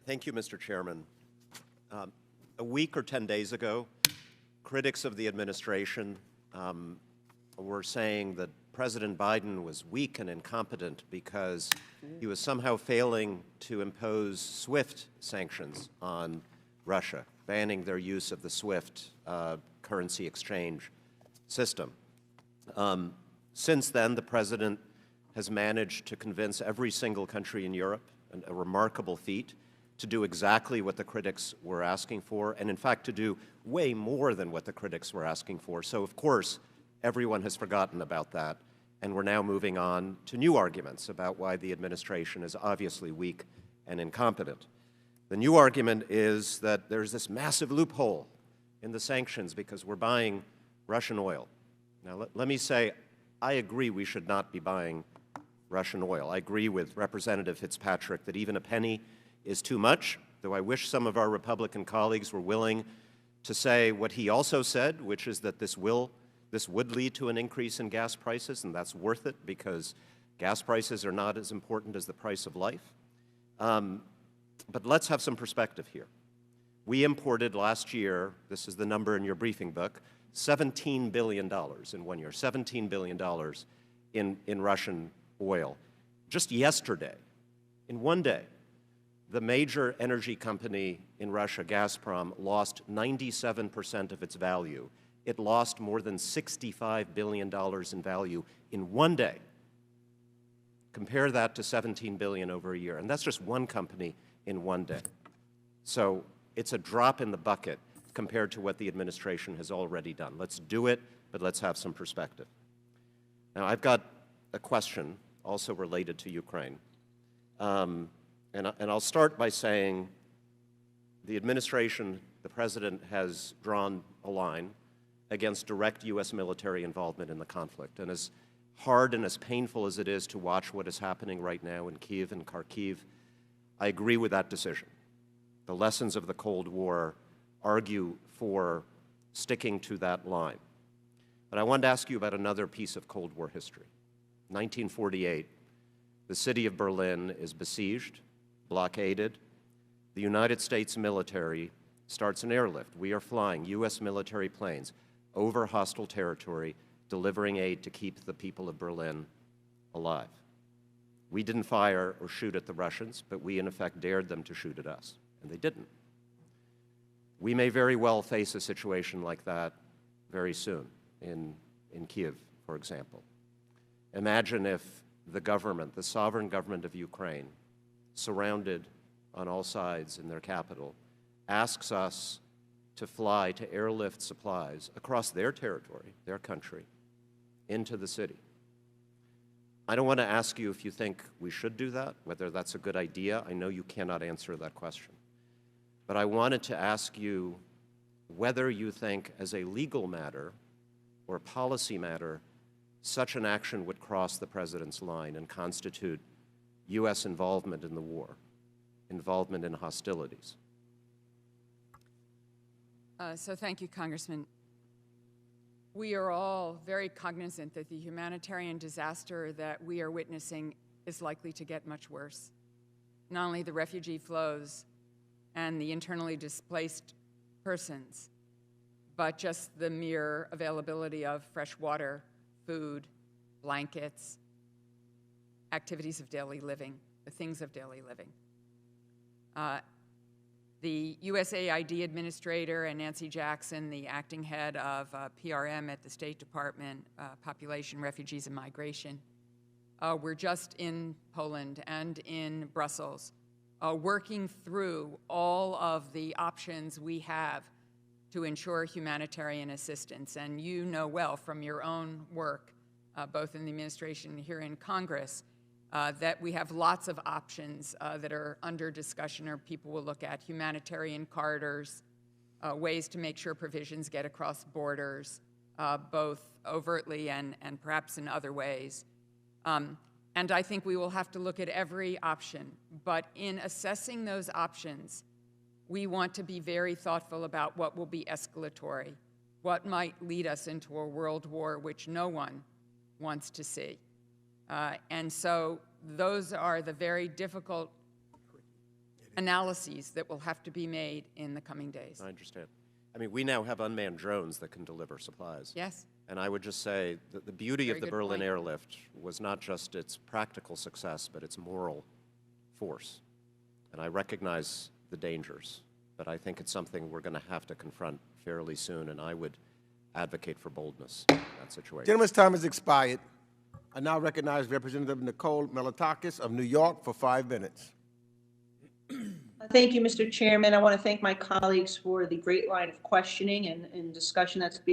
Thank you, Mr. Chairman. A week or 10 days ago, critics of the administration were saying that President Biden was weak and incompetent because he was somehow failing to impose SWIFT sanctions on Russia, banning their use of the SWIFT currency exchange system. Since then, the President has managed to convince every single country in Europe, a remarkable feat, to do exactly what the critics were asking for, and in fact to do way more than what the critics were asking for. So, of course, everyone has forgotten about that, and we're now moving on to new arguments about why the administration is obviously weak and incompetent. The new argument is that there's this massive loophole in the sanctions because we're buying Russian oil. Now, let me say, I agree we should not be buying Russian oil. I agree with Representative Fitzpatrick that even a penny is too much, though I wish some of our Republican colleagues were willing to say what he also said, which is that this would lead to an increase in gas prices, and that's worth it because gas prices are not as important as the price of life. But let's have some perspective here. We imported last year, this is the number in your briefing book, $17 billion in 1 year, $17 billion in Russian oil. Just yesterday, in one day, the major energy company in Russia, Gazprom, lost 97% of its value. It lost more than $65 billion in value in one day. Compare that to $17 billion over a year, and that's just one company in one day. So it's a drop in the bucket compared to what the administration has already done. Let's do it, but let's have some perspective. Now, I've got a question also related to Ukraine. And I'll start by saying the administration, the President, has drawn a line against direct U.S. military involvement in the conflict. And as hard and as painful as it is to watch what is happening right now in Kyiv and Kharkiv, I agree with that decision. The lessons of the Cold War argue for sticking to that line. But I wanted to ask you about another piece of Cold War history. 1948, the city of Berlin is besieged, blockaded. The United States military starts an airlift. We are flying U.S. military planes over hostile territory, delivering aid to keep the people of Berlin alive. We didn't fire or shoot at the Russians, but we in effect dared them to shoot at us, and they didn't. We may very well face a situation like that very soon in Kyiv, for example. Imagine if the government, the sovereign government of Ukraine, surrounded on all sides in their capital, asks us to fly to airlift supplies across their territory, their country, into the city. I don't want to ask you if you think we should do that, whether that's a good idea. I know you cannot answer that question. But I wanted to ask you whether you think, as a legal matter or policy matter, such an action would cross the President's line and constitute U.S. involvement in the war, involvement in hostilities. So thank you, Congressman. We are all very cognizant that the humanitarian disaster that we are witnessing is likely to get much worse. Not only the refugee flows and the internally displaced persons, but just the mere availability of fresh water, food, blankets, activities of daily living, the things of daily living. The USAID administrator and Nancy Jackson, the acting head of PRM at the State Department, Population, Refugees, and Migration, were just in Poland and in Brussels, working through all of the options we have to ensure humanitarian assistance. And you know well from your own work, both in the administration and here in Congress, that we have lots of options that are under discussion or people will look at: humanitarian corridors, ways to make sure provisions get across borders, both overtly and perhaps in other ways. And I think we will have to look at every option. But in assessing those options, we want to be very thoughtful about what will be escalatory, what might lead us into a world war which no one wants to see. And so those are the very difficult analyses that will have to be made in the coming days. I understand. I mean, we now have unmanned drones that can deliver supplies. Yes. And I would just say that the beauty Very of the good Berlin point. airlift was not just its practical success, but its moral force. And I recognize the dangers, but I think it's something we're going to have to confront fairly soon, and I would advocate for boldness in that situation. Gentleman's time has expired. I now recognize Representative Nicole Mallinowski of New York for 5 minutes. Thank you, Mr. Chairman. I want to thank my colleagues for the great line of questioning and discussion that's